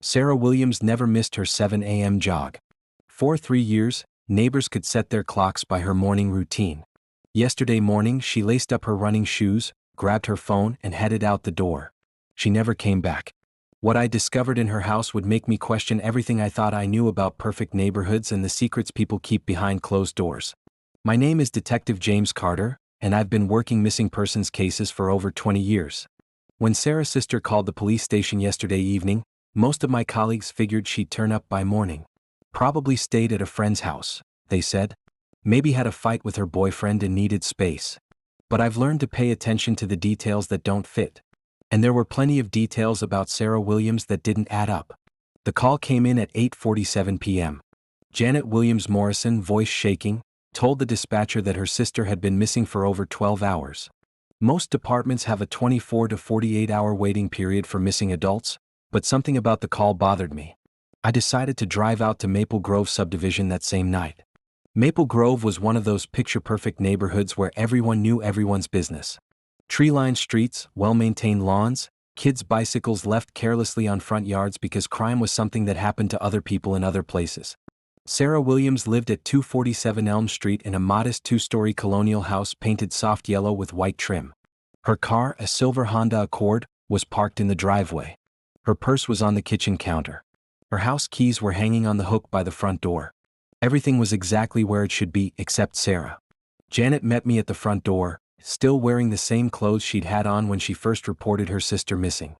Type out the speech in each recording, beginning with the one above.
Sarah Williams never missed her 7 a.m. jog. For 3 years, neighbors could set their clocks by her morning routine. Yesterday morning, she laced up her running shoes, grabbed her phone, and headed out the door. She never came back. What I discovered in her house would make me question everything I thought I knew about perfect neighborhoods and the secrets people keep behind closed doors. My name is Detective James Carter, and I've been working missing persons cases for over 20 years. When Sarah's sister called the police station yesterday evening, most of my colleagues figured she'd turn up by morning. Probably stayed at a friend's house, they said. Maybe had a fight with her boyfriend and needed space. But I've learned to pay attention to the details that don't fit. And there were plenty of details about Sarah Williams that didn't add up. The call came in at 8:47 p.m. Janet Williams Morrison, voice shaking, told the dispatcher that her sister had been missing for over 12 hours. Most departments have a 24 to 48-hour waiting period for missing adults, but something about the call bothered me. I decided to drive out to Maple Grove subdivision that same night. Maple Grove was one of those picture-perfect neighborhoods where everyone knew everyone's business. Tree-lined streets, well-maintained lawns, kids' bicycles left carelessly on front yards because crime was something that happened to other people in other places. Sarah Williams lived at 247 Elm Street in a modest 2-story colonial house painted soft yellow with white trim. Her car, a silver Honda Accord, was parked in the driveway. Her purse was on the kitchen counter. Her house keys were hanging on the hook by the front door. Everything was exactly where it should be, except Sarah. Janet met me at the front door, still wearing the same clothes she'd had on when she first reported her sister missing.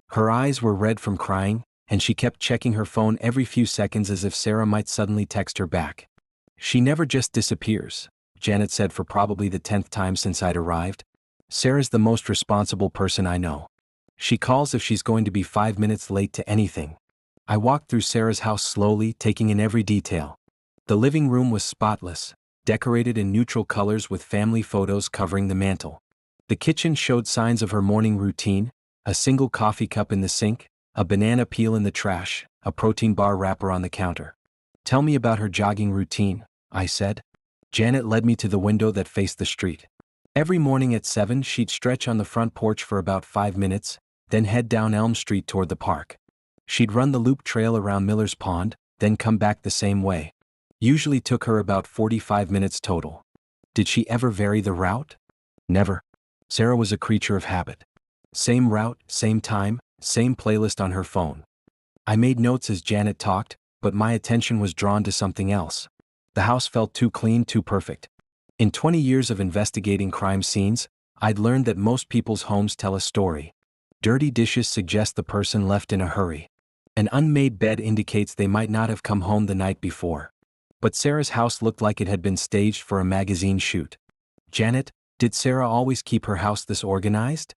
Her eyes were red from crying, and she kept checking her phone every few seconds as if Sarah might suddenly text her back. "She never just disappears," Janet said for probably the 10th time since I'd arrived. "Sarah's the most responsible person I know. She calls if she's going to be 5 minutes late to anything." I walked through Sarah's house slowly, taking in every detail. The living room was spotless, decorated in neutral colors with family photos covering the mantel. The kitchen showed signs of her morning routine: a single coffee cup in the sink, a banana peel in the trash, a protein bar wrapper on the counter. "Tell me about her jogging routine," I said. Janet led me to the window that faced the street. Every morning at 7, she'd stretch on the front porch for about 5 minutes, then head down Elm Street toward the park. She'd run the loop trail around Miller's Pond, then come back the same way. Usually took her about 45 minutes total. Did she ever vary the route? Never. Sarah was a creature of habit. Same route, same time, same playlist on her phone. I made notes as Janet talked, but my attention was drawn to something else. The house felt too clean, too perfect. In 20 years of investigating crime scenes, I'd learned that most people's homes tell a story. Dirty dishes suggest the person left in a hurry. An unmade bed indicates they might not have come home the night before. But Sarah's house looked like it had been staged for a magazine shoot. "Janet, did Sarah always keep her house this organized?"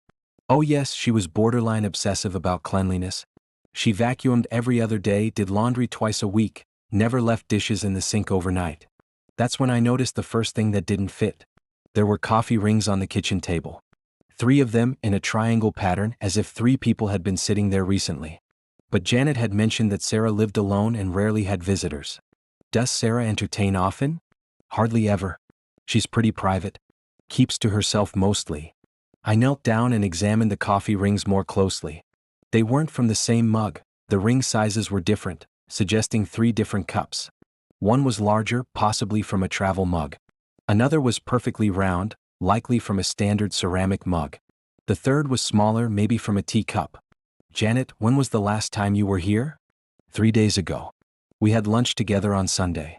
"Oh yes, she was borderline obsessive about cleanliness. She vacuumed every other day, did laundry twice a week, never left dishes in the sink overnight." That's when I noticed the first thing that didn't fit. There were coffee rings on the kitchen table. 3 of them in a triangle pattern, as if 3 people had been sitting there recently. But Janet had mentioned that Sarah lived alone and rarely had visitors. Does Sarah entertain often? Hardly ever. She's pretty private. Keeps to herself mostly. I knelt down and examined the coffee rings more closely. They weren't from the same mug. The ring sizes were different, suggesting 3 different cups. One was larger, possibly from a travel mug. Another was perfectly round, likely from a standard ceramic mug. The third was smaller, maybe from a teacup. "Janet, when was the last time you were here?" 3 days ago. We had lunch together on Sunday.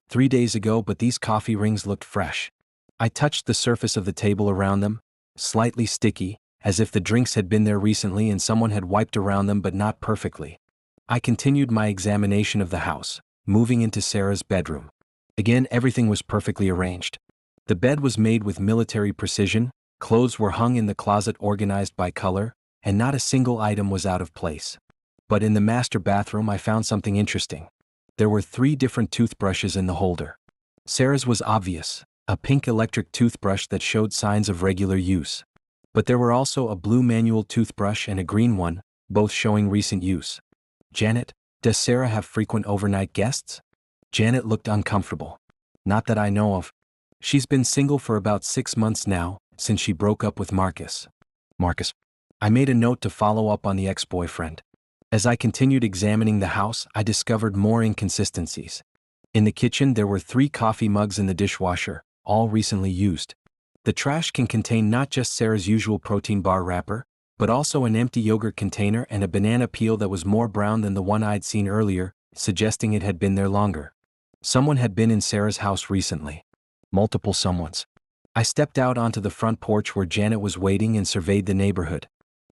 3 days ago, but these coffee rings looked fresh. I touched the surface of the table around them, slightly sticky, as if the drinks had been there recently and someone had wiped around them, but not perfectly. I continued my examination of the house, moving into Sarah's bedroom. Again, everything was perfectly arranged. The bed was made with military precision, clothes were hung in the closet organized by color, and not a single item was out of place. But in the master bathroom I found something interesting. There were 3 different toothbrushes in the holder. Sarah's was obvious, a pink electric toothbrush that showed signs of regular use. But there were also a blue manual toothbrush and a green one, both showing recent use. "Janet, does Sarah have frequent overnight guests?" Janet looked uncomfortable. "Not that I know of. She's been single for about 6 months now, since she broke up with Marcus." "Marcus?" I made a note to follow up on the ex-boyfriend. As I continued examining the house, I discovered more inconsistencies. In the kitchen, there were 3 coffee mugs in the dishwasher, all recently used. The trash can contain not just Sarah's usual protein bar wrapper, but also an empty yogurt container and a banana peel that was more brown than the one I'd seen earlier, suggesting it had been there longer. Someone had been in Sarah's house recently. Multiple someones. I stepped out onto the front porch where Janet was waiting and surveyed the neighborhood.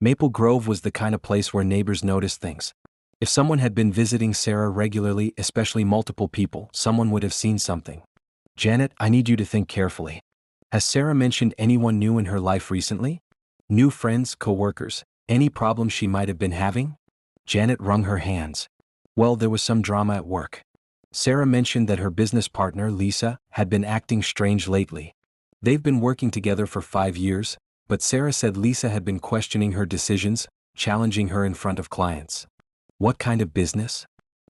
Maple Grove was the kind of place where neighbors notice things. If someone had been visiting Sarah regularly, especially multiple people, someone would have seen something. Janet, I need you to think carefully. Has Sarah mentioned anyone new in her life recently? New friends, co-workers, any problems she might have been having? Janet wrung her hands. Well, there was some drama at work. Sarah mentioned that her business partner, Lisa, had been acting strange lately. They've been working together for 5 years, but Sarah said Lisa had been questioning her decisions, challenging her in front of clients. What kind of business?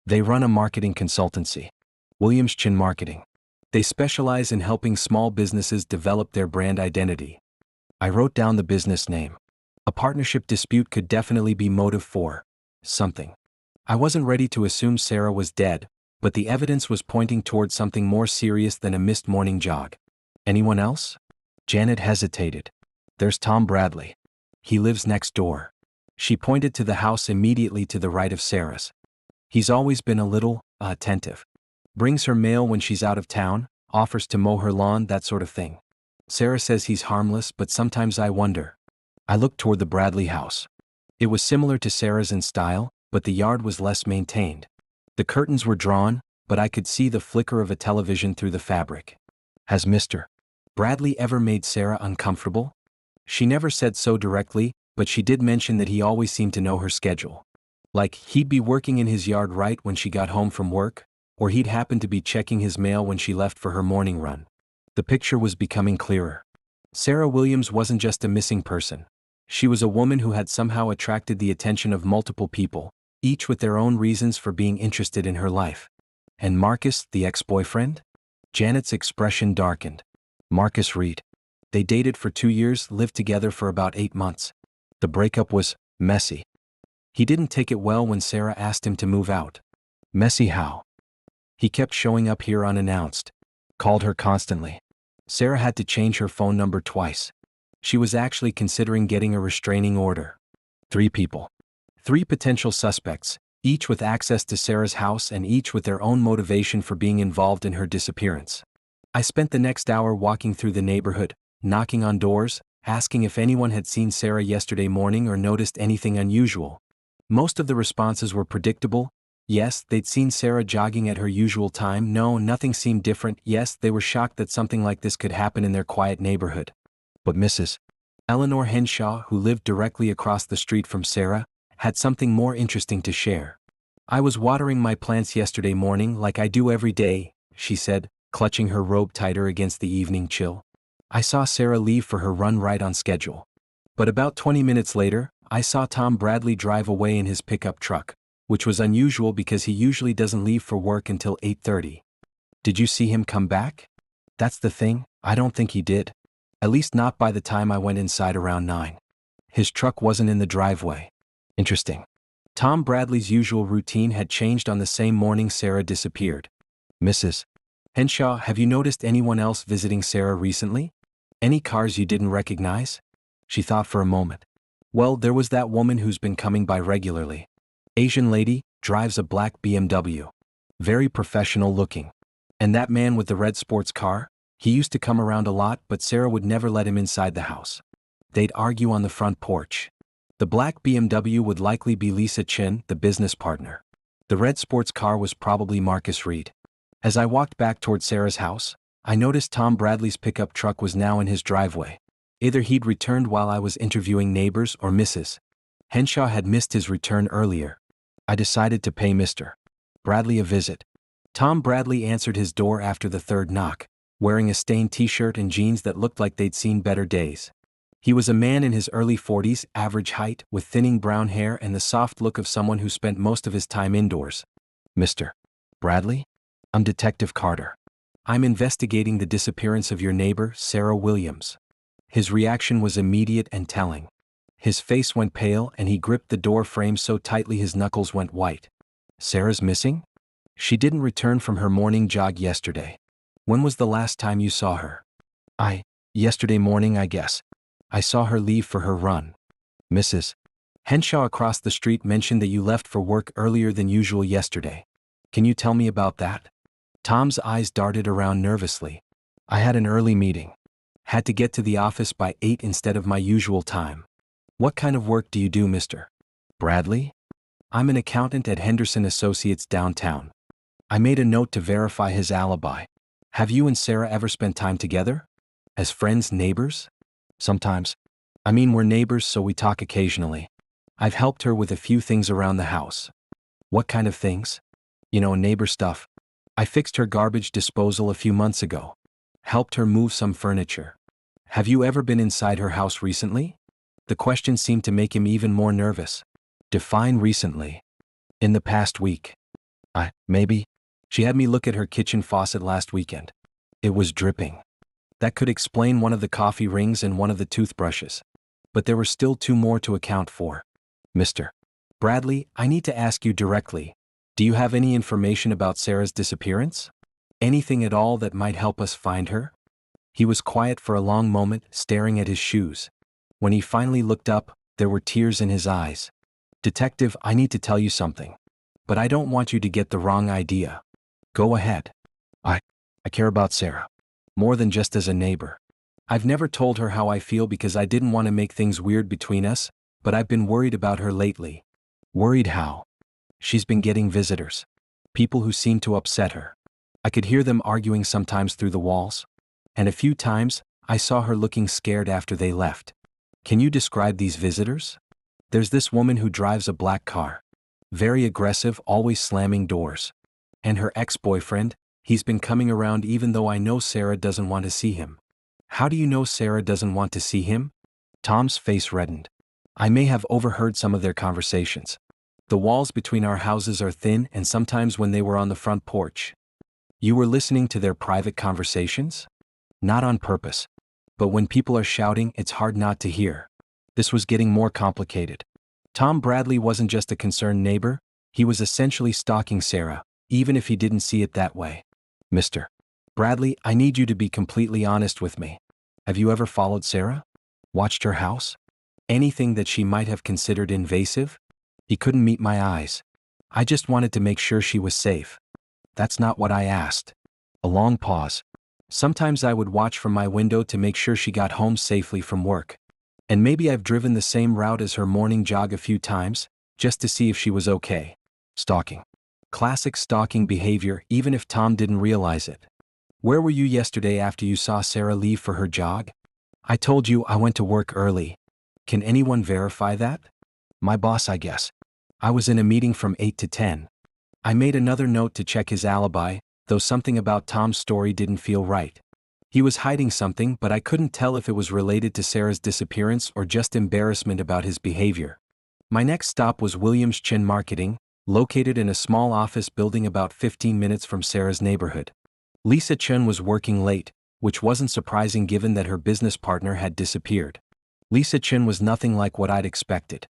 They run a marketing consultancy. Williams Chin Marketing. They specialize in helping small businesses develop their brand identity. I wrote down the business name. A partnership dispute could definitely be motive for something. I wasn't ready to assume Sarah was dead, but the evidence was pointing toward something more serious than a missed morning jog. Anyone else? Janet hesitated. There's Tom Bradley. He lives next door. She pointed to the house immediately to the right of Sarah's. He's always been a little attentive. Brings her mail when she's out of town, offers to mow her lawn, that sort of thing. Sarah says he's harmless, but sometimes I wonder. I looked toward the Bradley house. It was similar to Sarah's in style, but the yard was less maintained. The curtains were drawn, but I could see the flicker of a television through the fabric. Has Mr. Bradley ever made Sarah uncomfortable? She never said so directly, but she did mention that he always seemed to know her schedule. Like, he'd be working in his yard right when she got home from work, or he'd happen to be checking his mail when she left for her morning run. The picture was becoming clearer. Sarah Williams wasn't just a missing person. She was a woman who had somehow attracted the attention of multiple people, each with their own reasons for being interested in her life. And Marcus, the ex-boyfriend? Janet's expression darkened. Marcus Reed. They dated for 2 years, lived together for about 8 months. The breakup was messy. He didn't take it well when Sarah asked him to move out. Messy how? He kept showing up here unannounced. Called her constantly. Sarah had to change her phone number twice. She was actually considering getting a restraining order. 3 people. 3 potential suspects, each with access to Sarah's house and each with their own motivation for being involved in her disappearance. I spent the next hour walking through the neighborhood, knocking on doors, asking if anyone had seen Sarah yesterday morning or noticed anything unusual. Most of the responses were predictable. Yes, they'd seen Sarah jogging at her usual time. No, nothing seemed different. Yes, they were shocked that something like this could happen in their quiet neighborhood. But Mrs. Eleanor Henshaw, who lived directly across the street from Sarah, had something more interesting to share. I was watering my plants yesterday morning like I do every day, she said, clutching her robe tighter against the evening chill. I saw Sarah leave for her run right on schedule. But about 20 minutes later, I saw Tom Bradley drive away in his pickup truck, which was unusual because he usually doesn't leave for work until 8:30. Did you see him come back? That's the thing, I don't think he did. At least not by the time I went inside around 9. His truck wasn't in the driveway. Interesting. Tom Bradley's usual routine had changed on the same morning Sarah disappeared. Mrs. Henshaw, have you noticed anyone else visiting Sarah recently? Any cars you didn't recognize? She thought for a moment. Well, there was that woman who's been coming by regularly. Asian lady, drives a black BMW. Very professional looking. And that man with the red sports car? He used to come around a lot, but Sarah would never let him inside the house. They'd argue on the front porch. The black BMW would likely be Lisa Chin, the business partner. The red sports car was probably Marcus Reed. As I walked back toward Sarah's house, I noticed Tom Bradley's pickup truck was now in his driveway. Either he'd returned while I was interviewing neighbors or Mrs. Henshaw had missed his return earlier. I decided to pay Mr. Bradley a visit. Tom Bradley answered his door after the 3rd knock, wearing a stained t-shirt and jeans that looked like they'd seen better days. He was a man in his early 40s, average height, with thinning brown hair and the soft look of someone who spent most of his time indoors. Mr. Bradley? I'm Detective Carter. I'm investigating the disappearance of your neighbor, Sarah Williams. His reaction was immediate and telling. His face went pale and he gripped the door frame so tightly his knuckles went white. Sarah's missing? She didn't return from her morning jog yesterday. When was the last time you saw her? Yesterday morning, I guess. I saw her leave for her run. Mrs. Henshaw across the street mentioned that you left for work earlier than usual yesterday. Can you tell me about that? Tom's eyes darted around nervously. I had an early meeting. Had to get to the office by 8 instead of my usual time. What kind of work do you do, Mr. Bradley? I'm an accountant at Henderson Associates downtown. I made a note to verify his alibi. Have you and Sarah ever spent time together? As friends, neighbors? Sometimes. We're neighbors, so we talk occasionally. I've helped her with a few things around the house. What kind of things? Neighbor stuff. I fixed her garbage disposal a few months ago. Helped her move some furniture. Have you ever been inside her house recently? The question seemed to make him even more nervous. Define recently. In the past week. Maybe. She had me look at her kitchen faucet last weekend. It was dripping. That could explain one of the coffee rings and one of the toothbrushes. But there were still 2 more to account for. Mr. Bradley, I need to ask you directly. Do you have any information about Sarah's disappearance? Anything at all that might help us find her? He was quiet for a long moment, staring at his shoes. When he finally looked up, there were tears in his eyes. Detective, I need to tell you something. But I don't want you to get the wrong idea. Go ahead. I care about Sarah. More than just as a neighbor. I've never told her how I feel because I didn't want to make things weird between us, but I've been worried about her lately. Worried how? She's been getting visitors. People who seem to upset her. I could hear them arguing sometimes through the walls. And a few times, I saw her looking scared after they left. Can you describe these visitors? There's this woman who drives a black car. Very aggressive, always slamming doors. And her ex-boyfriend, he's been coming around even though I know Sarah doesn't want to see him. How do you know Sarah doesn't want to see him? Tom's face reddened. I may have overheard some of their conversations. The walls between our houses are thin, and sometimes when they were on the front porch. You were listening to their private conversations? Not on purpose. But when people are shouting, it's hard not to hear. This was getting more complicated. Tom Bradley wasn't just a concerned neighbor, he was essentially stalking Sarah, even if he didn't see it that way. Mr. Bradley, I need you to be completely honest with me. Have you ever followed Sarah? Watched her house? Anything that she might have considered invasive? He couldn't meet my eyes. I just wanted to make sure she was safe. That's not what I asked. A long pause. Sometimes I would watch from my window to make sure she got home safely from work. And maybe I've driven the same route as her morning jog a few times, just to see if she was okay. Stalking. Classic stalking behavior, even if Tom didn't realize it. Where were you yesterday after you saw Sarah leave for her jog? I told you I went to work early. Can anyone verify that? My boss, I guess. I was in a meeting from 8 to 10. I made another note to check his alibi, though something about Tom's story didn't feel right. He was hiding something, but I couldn't tell if it was related to Sarah's disappearance or just embarrassment about his behavior. My next stop was Williams Chin Marketing, located in a small office building about 15 minutes from Sarah's neighborhood. Lisa Chen was working late, which wasn't surprising given that her business partner had disappeared. Lisa Chen was nothing like what I'd expected.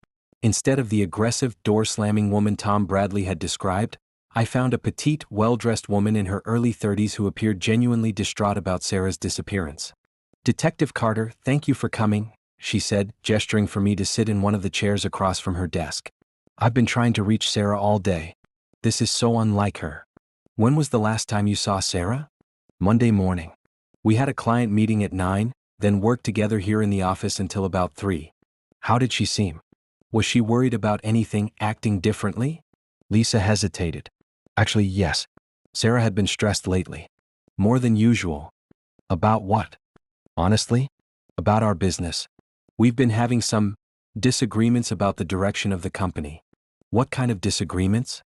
Instead of the aggressive, door-slamming woman Tom Bradley had described, I found a petite, well-dressed woman in her early 30s who appeared genuinely distraught about Sarah's disappearance. Detective Carter, thank you for coming, she said, gesturing for me to sit in one of the chairs across from her desk. I've been trying to reach Sarah all day. This is so unlike her. When was the last time you saw Sarah? Monday morning. We had a client meeting at 9, then worked together here in the office until about 3. How did she seem? Was she worried about anything, acting differently? Lisa hesitated. Actually, yes. Sarah had been stressed lately. More than usual. About what? Honestly? About our business. We've been having some disagreements about the direction of the company. What kind of disagreements?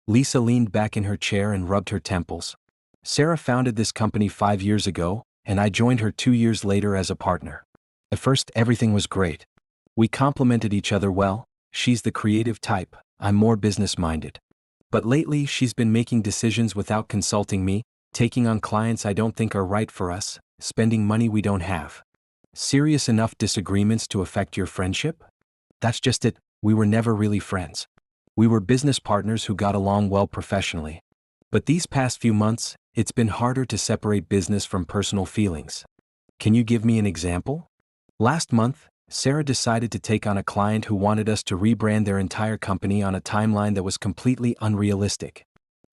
Lisa leaned back in her chair and rubbed her temples. Sarah founded this company 5 years ago, and I joined her 2 years later as a partner. At first, everything was great. We complemented each other well. She's the creative type, I'm more business-minded. But lately, she's been making decisions without consulting me, taking on clients I don't think are right for us, spending money we don't have. Serious enough disagreements to affect your friendship? That's just it, we were never really friends. We were business partners who got along well professionally. But these past few months, it's been harder to separate business from personal feelings. Can you give me an example? Last month, Sarah decided to take on a client who wanted us to rebrand their entire company on a timeline that was completely unrealistic.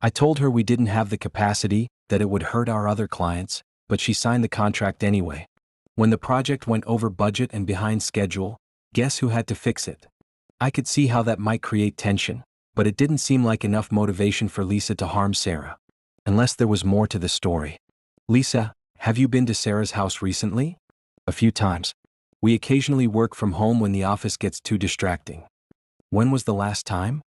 I told her we didn't have the capacity, that it would hurt our other clients, but she signed the contract anyway. When the project went over budget and behind schedule, guess who had to fix it? I could see how that might create tension, but it didn't seem like enough motivation for Lisa to harm Sarah. Unless there was more to the story. Lisa, have you been to Sarah's house recently? A few times. We occasionally work from home when the office gets too distracting. When was the last time?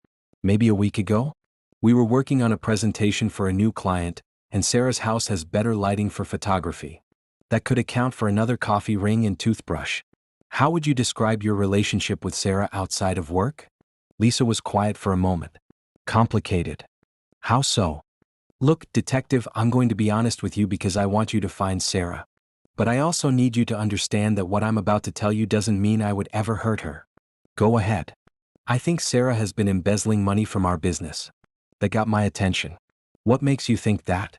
Maybe a week ago? We were working on a presentation for a new client, and Sarah's house has better lighting for photography. That could account for another coffee ring and toothbrush. How would you describe your relationship with Sarah outside of work? Lisa was quiet for a moment. Complicated. How so? Look, detective, I'm going to be honest with you because I want you to find Sarah. But I also need you to understand that what I'm about to tell you doesn't mean I would ever hurt her. Go ahead. I think Sarah has been embezzling money from our business. That got my attention. What makes you think that?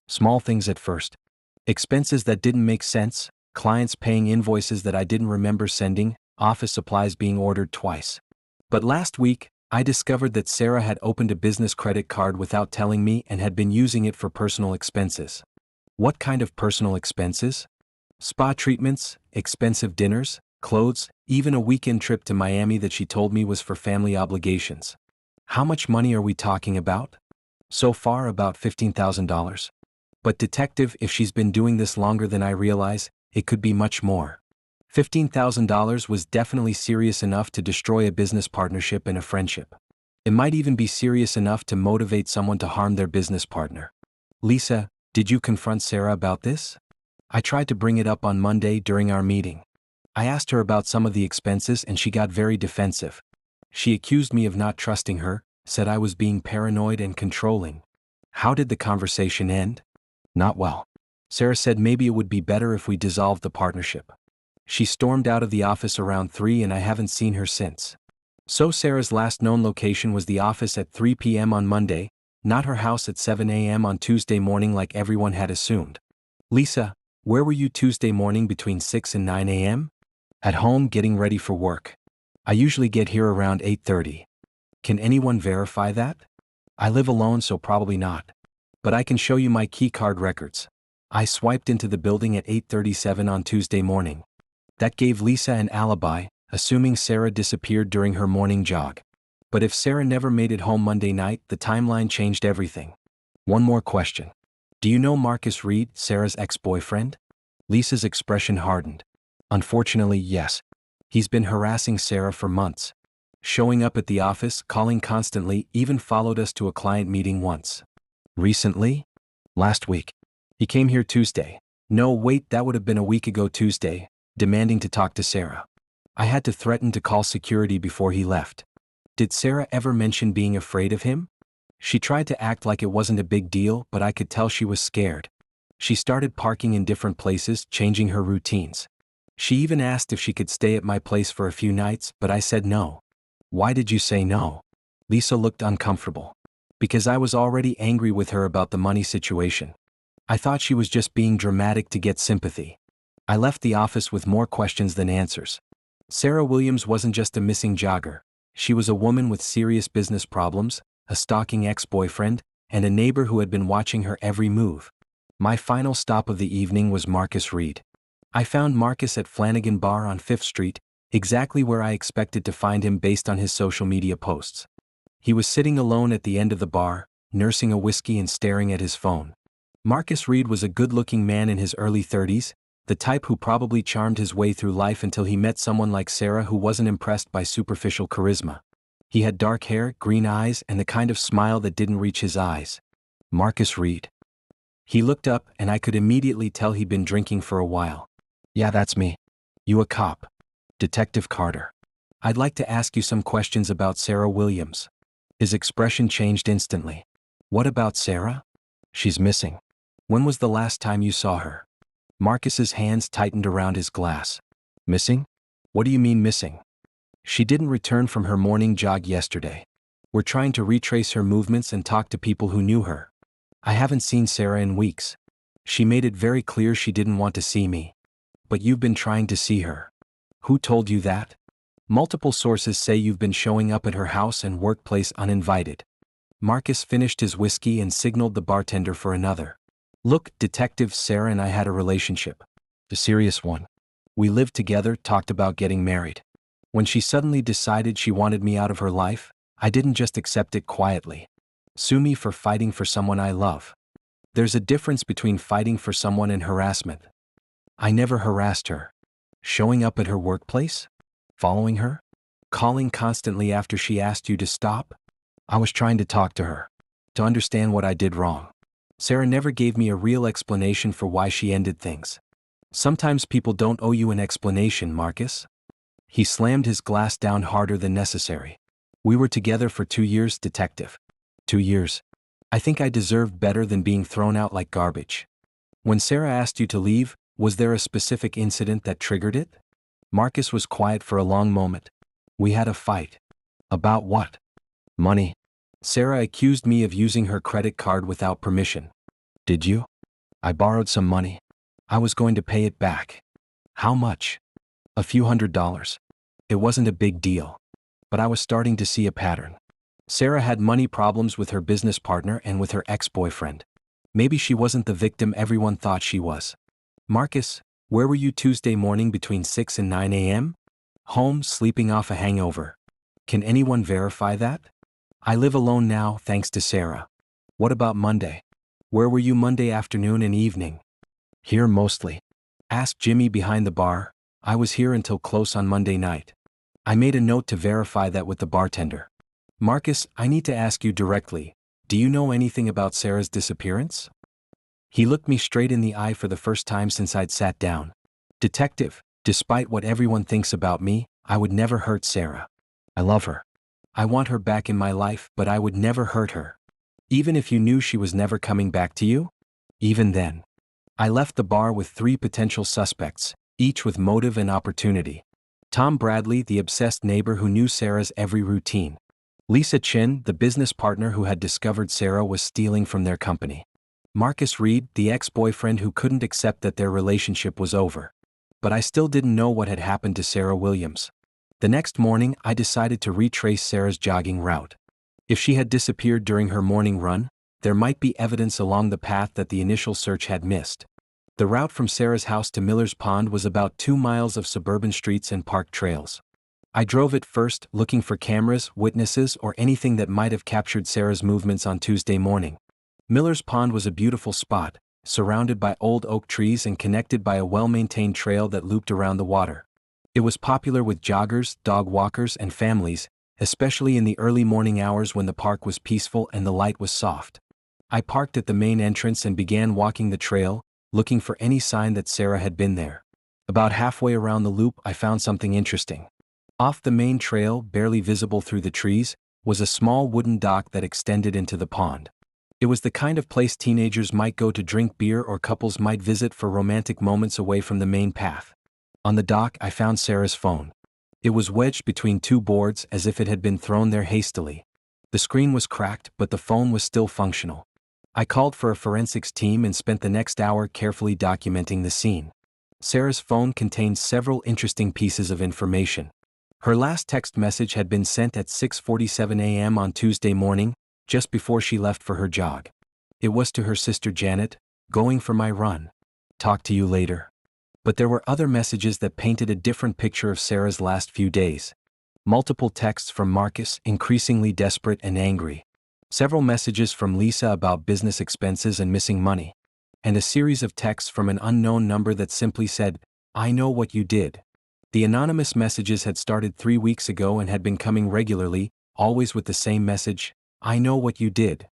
Small things at first. Expenses that didn't make sense, clients paying invoices that I didn't remember sending, office supplies being ordered twice. But last week, I discovered that Sarah had opened a business credit card without telling me and had been using it for personal expenses. What kind of personal expenses? Spa treatments, expensive dinners, clothes, even a weekend trip to Miami that she told me was for family obligations. How much money are we talking about? So far, about $15,000. But detective, if she's been doing this longer than I realize, it could be much more. $15,000 was definitely serious enough to destroy a business partnership and a friendship. It might even be serious enough to motivate someone to harm their business partner. Lisa, did you confront Sarah about this? I tried to bring it up on Monday during our meeting. I asked her about some of the expenses and she got very defensive. She accused me of not trusting her, said I was being paranoid and controlling. How did the conversation end? Not well. Sarah said maybe it would be better if we dissolved the partnership. She stormed out of the office around 3 and I haven't seen her since. So Sarah's last known location was the office at 3 p.m. on Monday, not her house at 7 a.m. on Tuesday morning like everyone had assumed. Lisa, where were you Tuesday morning between 6 and 9 a.m.? At home getting ready for work. I usually get here around 8:30. Can anyone verify that? I live alone so probably not. But I can show you my key card records. I swiped into the building at 8:37 on Tuesday morning. That gave Lisa an alibi, assuming Sarah disappeared during her morning jog. But if Sarah never made it home Monday night, the timeline changed everything. One more question. Do you know Marcus Reed, Sarah's ex-boyfriend? Lisa's expression hardened. Unfortunately, yes. He's been harassing Sarah for months. Showing up at the office, calling constantly, even followed us to a client meeting once. Recently? Last week. He came here Tuesday. No, wait, that would have been a week ago Tuesday, demanding to talk to Sarah. I had to threaten to call security before he left. Did Sarah ever mention being afraid of him? She tried to act like it wasn't a big deal, but I could tell she was scared. She started parking in different places, changing her routines. She even asked if she could stay at my place for a few nights, but I said no. Why did you say no? Lisa looked uncomfortable. Because I was already angry with her about the money situation. I thought she was just being dramatic to get sympathy. I left the office with more questions than answers. Sarah Williams wasn't just a missing jogger. She was a woman with serious business problems, a stalking ex-boyfriend, and a neighbor who had been watching her every move. My final stop of the evening was Marcus Reed. I found Marcus at Flanagan Bar on 5th Street, exactly where I expected to find him based on his social media posts. He was sitting alone at the end of the bar, nursing a whiskey and staring at his phone. Marcus Reed was a good-looking man in his early 30s, the type who probably charmed his way through life until he met someone like Sarah who wasn't impressed by superficial charisma. He had dark hair, green eyes, and the kind of smile that didn't reach his eyes. Marcus Reed. He looked up and I could immediately tell he'd been drinking for a while. Yeah, that's me. You a cop? Detective Carter. I'd like to ask you some questions about Sarah Williams. His expression changed instantly. What about Sarah? She's missing. When was the last time you saw her? Marcus's hands tightened around his glass. Missing? What do you mean missing? She didn't return from her morning jog yesterday. We're trying to retrace her movements and talk to people who knew her. I haven't seen Sarah in weeks. She made it very clear she didn't want to see me. But you've been trying to see her. Who told you that? Multiple sources say you've been showing up at her house and workplace uninvited. Marcus finished his whiskey and signaled the bartender for another. Look, Detective, Sarah and I had a relationship. A serious one. We lived together, talked about getting married. When she suddenly decided she wanted me out of her life, I didn't just accept it quietly. Sue me for fighting for someone I love. There's a difference between fighting for someone and harassment. I never harassed her. Showing up at her workplace? Following her? Calling constantly after she asked you to stop? I was trying to talk to her. To understand what I did wrong. Sarah never gave me a real explanation for why she ended things. Sometimes people don't owe you an explanation, Marcus. He slammed his glass down harder than necessary. We were together for 2 years, Detective. 2 years. I think I deserved better than being thrown out like garbage. When Sarah asked you to leave, was there a specific incident that triggered it? Marcus was quiet for a long moment. We had a fight. About what? Money. Sarah accused me of using her credit card without permission. Did you? I borrowed some money. I was going to pay it back. How much? A few $100s. It wasn't a big deal. But I was starting to see a pattern. Sarah had money problems with her business partner and with her ex-boyfriend. Maybe she wasn't the victim everyone thought she was. Marcus, where were you Tuesday morning between 6 and 9 a.m.? Home, sleeping off a hangover. Can anyone verify that? I live alone now, thanks to Sarah. What about Monday? Where were you Monday afternoon and evening? Here mostly. Ask Jimmy behind the bar. I was here until close on Monday night. I made a note to verify that with the bartender. Marcus, I need to ask you directly. Do you know anything about Sarah's disappearance? He looked me straight in the eye for the first time since I'd sat down. Detective, despite what everyone thinks about me, I would never hurt Sarah. I love her. I want her back in my life, but I would never hurt her. Even if you knew she was never coming back to you? Even then. I left the bar with 3 potential suspects, each with motive and opportunity. Tom Bradley, the obsessed neighbor who knew Sarah's every routine. Lisa Chin, the business partner who had discovered Sarah was stealing from their company. Marcus Reed, the ex-boyfriend who couldn't accept that their relationship was over. But I still didn't know what had happened to Sarah Williams. The next morning, I decided to retrace Sarah's jogging route. If she had disappeared during her morning run, there might be evidence along the path that the initial search had missed. The route from Sarah's house to Miller's Pond was about 2 miles of suburban streets and park trails. I drove it first, looking for cameras, witnesses, or anything that might have captured Sarah's movements on Tuesday morning. Miller's Pond was a beautiful spot, surrounded by old oak trees and connected by a well-maintained trail that looped around the water. It was popular with joggers, dog walkers, and families, especially in the early morning hours when the park was peaceful and the light was soft. I parked at the main entrance and began walking the trail, looking for any sign that Sarah had been there. About halfway around the loop, I found something interesting. Off the main trail, barely visible through the trees, was a small wooden dock that extended into the pond. It was the kind of place teenagers might go to drink beer or couples might visit for romantic moments away from the main path. On the dock, I found Sarah's phone. It was wedged between 2 boards as if it had been thrown there hastily. The screen was cracked, but the phone was still functional. I called for a forensics team and spent the next hour carefully documenting the scene. Sarah's phone contained several interesting pieces of information. Her last text message had been sent at 6:47 a.m. on Tuesday morning, just before she left for her jog. It was to her sister Janet, "Going for my run. Talk to you later." But there were other messages that painted a different picture of Sarah's last few days. Multiple texts from Marcus, increasingly desperate and angry. Several messages from Lisa about business expenses and missing money. And a series of texts from an unknown number that simply said, "I know what you did." The anonymous messages had started 3 weeks ago and had been coming regularly, always with the same message, "I know what you did."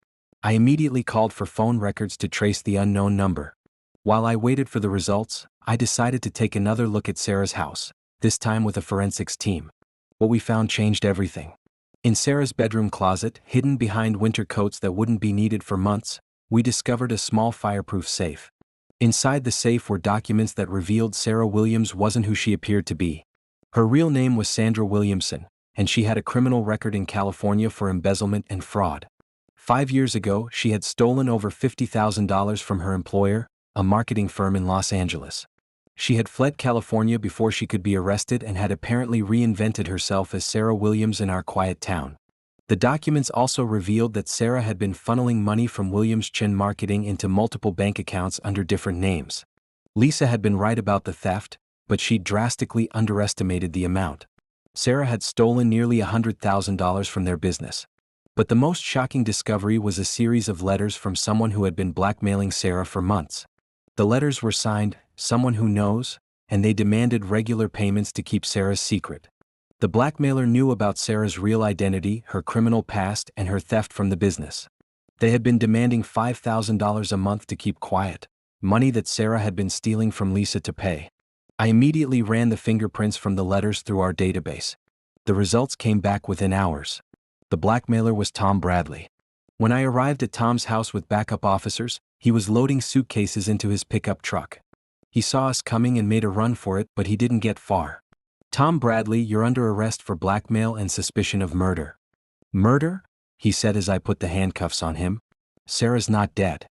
I immediately called for phone records to trace the unknown number. While I waited for the results, I decided to take another look at Sarah's house, this time with a forensics team. What we found changed everything. In Sarah's bedroom closet, hidden behind winter coats that wouldn't be needed for months, we discovered a small fireproof safe. Inside the safe were documents that revealed Sarah Williams wasn't who she appeared to be. Her real name was Sandra Williamson, and she had a criminal record in California for embezzlement and fraud. 5 years ago, she had stolen over $50,000 from her employer, a marketing firm in Los Angeles. She had fled California before she could be arrested and had apparently reinvented herself as Sarah Williams in our quiet town. The documents also revealed that Sarah had been funneling money from Williams Chin Marketing into multiple bank accounts under different names. Lisa had been right about the theft, but she'd drastically underestimated the amount. Sarah had stolen nearly $100,000 from their business. But the most shocking discovery was a series of letters from someone who had been blackmailing Sarah for months. The letters were signed, "Someone Who Knows," and they demanded regular payments to keep Sarah's secret. The blackmailer knew about Sarah's real identity, her criminal past, and her theft from the business. They had been demanding $5,000 a month to keep quiet, money that Sarah had been stealing from Lisa to pay. I immediately ran the fingerprints from the letters through our database. The results came back within hours. The blackmailer was Tom Bradley. When I arrived at Tom's house with backup officers, he was loading suitcases into his pickup truck. He saw us coming and made a run for it, but he didn't get far. "Tom Bradley, you're under arrest for blackmail and suspicion of murder." "Murder?" he said as I put the handcuffs on him. "Sarah's not dead."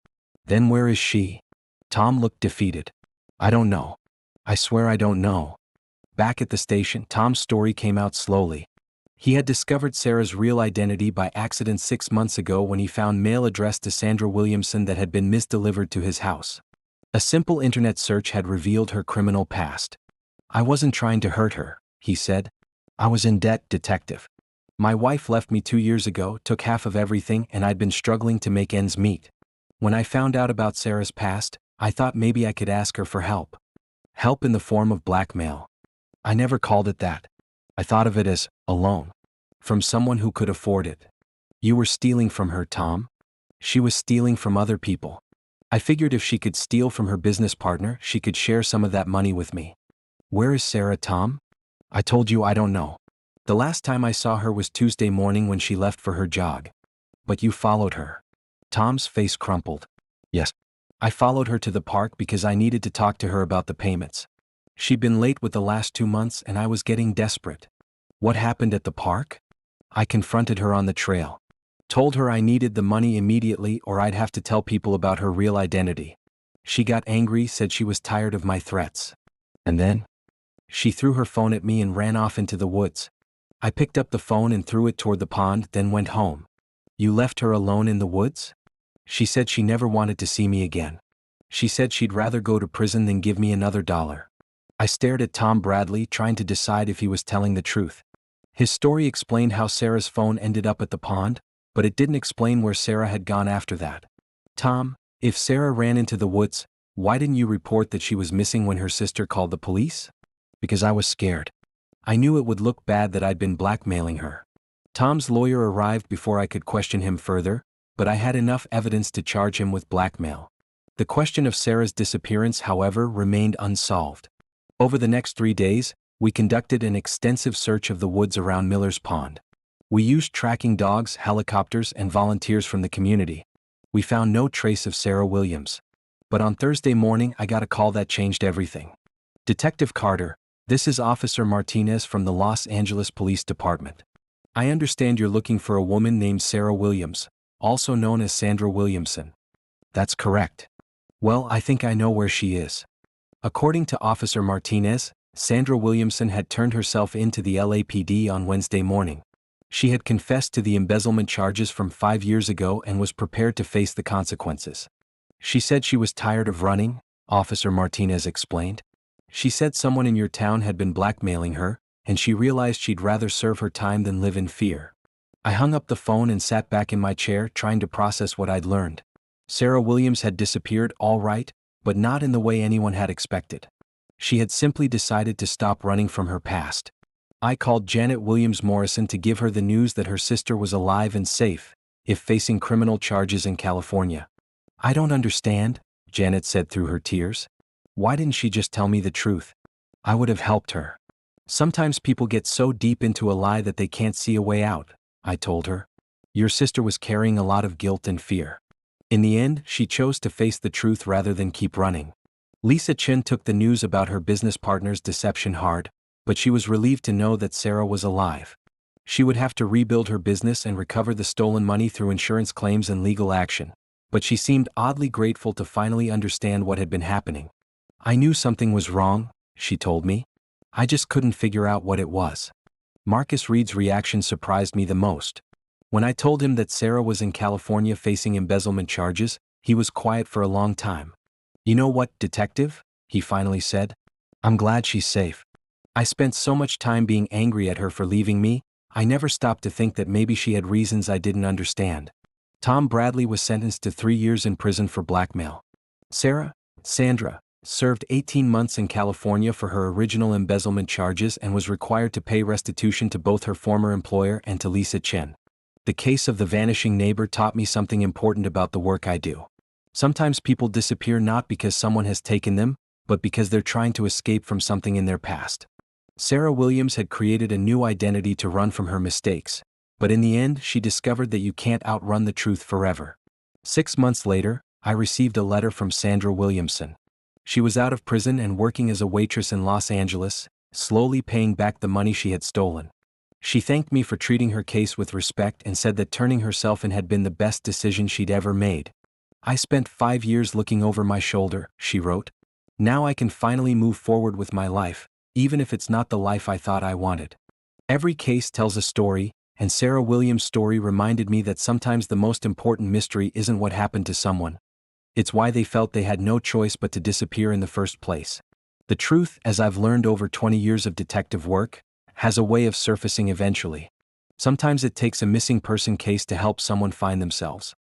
"Then where is she?" Tom looked defeated. "I don't know. I swear I don't know." Back at the station, Tom's story came out slowly. He had discovered Sarah's real identity by accident 6 months ago when he found mail addressed to Sandra Williamson that had been misdelivered to his house. A simple internet search had revealed her criminal past. "I wasn't trying to hurt her," he said. "I was in debt, detective. My wife left me 2 years ago, took half of everything, and I'd been struggling to make ends meet. When I found out about Sarah's past, I thought maybe I could ask her for help. Help in the form of blackmail. I never called it that. I thought of it as a loan. From someone who could afford it." "You were stealing from her, Tom?" "She was stealing from other people. I figured if she could steal from her business partner, she could share some of that money with me." "Where is Sarah, Tom?" "I told you I don't know. The last time I saw her was Tuesday morning when she left for her jog." "But you followed her." Tom's face crumpled. "Yes. I followed her to the park because I needed to talk to her about the payments. She'd been late with the last 2 months and I was getting desperate." "What happened at the park?" "I confronted her on the trail. Told her I needed the money immediately or I'd have to tell people about her real identity. She got angry, said she was tired of my threats. And then? She threw her phone at me and ran off into the woods. I picked up the phone and threw it toward the pond, then went home." "You left her alone in the woods?" "She said she never wanted to see me again. She said she'd rather go to prison than give me another dollar." I stared at Tom Bradley, trying to decide if he was telling the truth. His story explained how Sarah's phone ended up at the pond, but it didn't explain where Sarah had gone after that. "Tom, if Sarah ran into the woods, why didn't you report that she was missing when her sister called the police?" "Because I was scared. I knew it would look bad that I'd been blackmailing her." Tom's lawyer arrived before I could question him further, but I had enough evidence to charge him with blackmail. The question of Sarah's disappearance, however, remained unsolved. Over the next 3 days, we conducted an extensive search of the woods around Miller's Pond. We used tracking dogs, helicopters, and volunteers from the community. We found no trace of Sarah Williams. But on Thursday morning, I got a call that changed everything. "Detective Carter, this is Officer Martinez from the Los Angeles Police Department. I understand you're looking for a woman named Sarah Williams, also known as Sandra Williamson." "That's correct." "Well, I think I know where she is." According to Officer Martinez, Sandra Williamson had turned herself in to the LAPD on Wednesday morning. She had confessed to the embezzlement charges from 5 years ago and was prepared to face the consequences. "She said she was tired of running," Officer Martinez explained. "She said someone in your town had been blackmailing her, and she realized she'd rather serve her time than live in fear." I hung up the phone and sat back in my chair trying to process what I'd learned. Sarah Williams had disappeared, all right, but not in the way anyone had expected. She had simply decided to stop running from her past. I called Janet Williams Morrison to give her the news that her sister was alive and safe, if facing criminal charges in California. "I don't understand," Janet said through her tears. "Why didn't she just tell me the truth? I would have helped her." "Sometimes people get so deep into a lie that they can't see a way out," I told her. "Your sister was carrying a lot of guilt and fear. In the end, she chose to face the truth rather than keep running." Lisa Chin took the news about her business partner's deception hard, but she was relieved to know that Sarah was alive. She would have to rebuild her business and recover the stolen money through insurance claims and legal action, but she seemed oddly grateful to finally understand what had been happening. "I knew something was wrong," she told me. "I just couldn't figure out what it was." Marcus Reed's reaction surprised me the most. When I told him that Sarah was in California facing embezzlement charges, he was quiet for a long time. "You know what, detective?" he finally said. "I'm glad she's safe. I spent so much time being angry at her for leaving me, I never stopped to think that maybe she had reasons I didn't understand." Tom Bradley was sentenced to 3 years in prison for blackmail. Sandra, served 18 months in California for her original embezzlement charges and was required to pay restitution to both her former employer and to Lisa Chen. The case of the vanishing neighbor taught me something important about the work I do. Sometimes people disappear not because someone has taken them, but because they're trying to escape from something in their past. Sarah Williams had created a new identity to run from her mistakes, but in the end she discovered that you can't outrun the truth forever. 6 months later, I received a letter from Sandra Williamson. She was out of prison and working as a waitress in Los Angeles, slowly paying back the money she had stolen. She thanked me for treating her case with respect and said that turning herself in had been the best decision she'd ever made. "I spent 5 years looking over my shoulder," she wrote. "Now I can finally move forward with my life, even if it's not the life I thought I wanted." Every case tells a story, and Sarah Williams' story reminded me that sometimes the most important mystery isn't what happened to someone. It's why they felt they had no choice but to disappear in the first place. The truth, as I've learned over 20 years of detective work, has a way of surfacing eventually. Sometimes it takes a missing person case to help someone find themselves.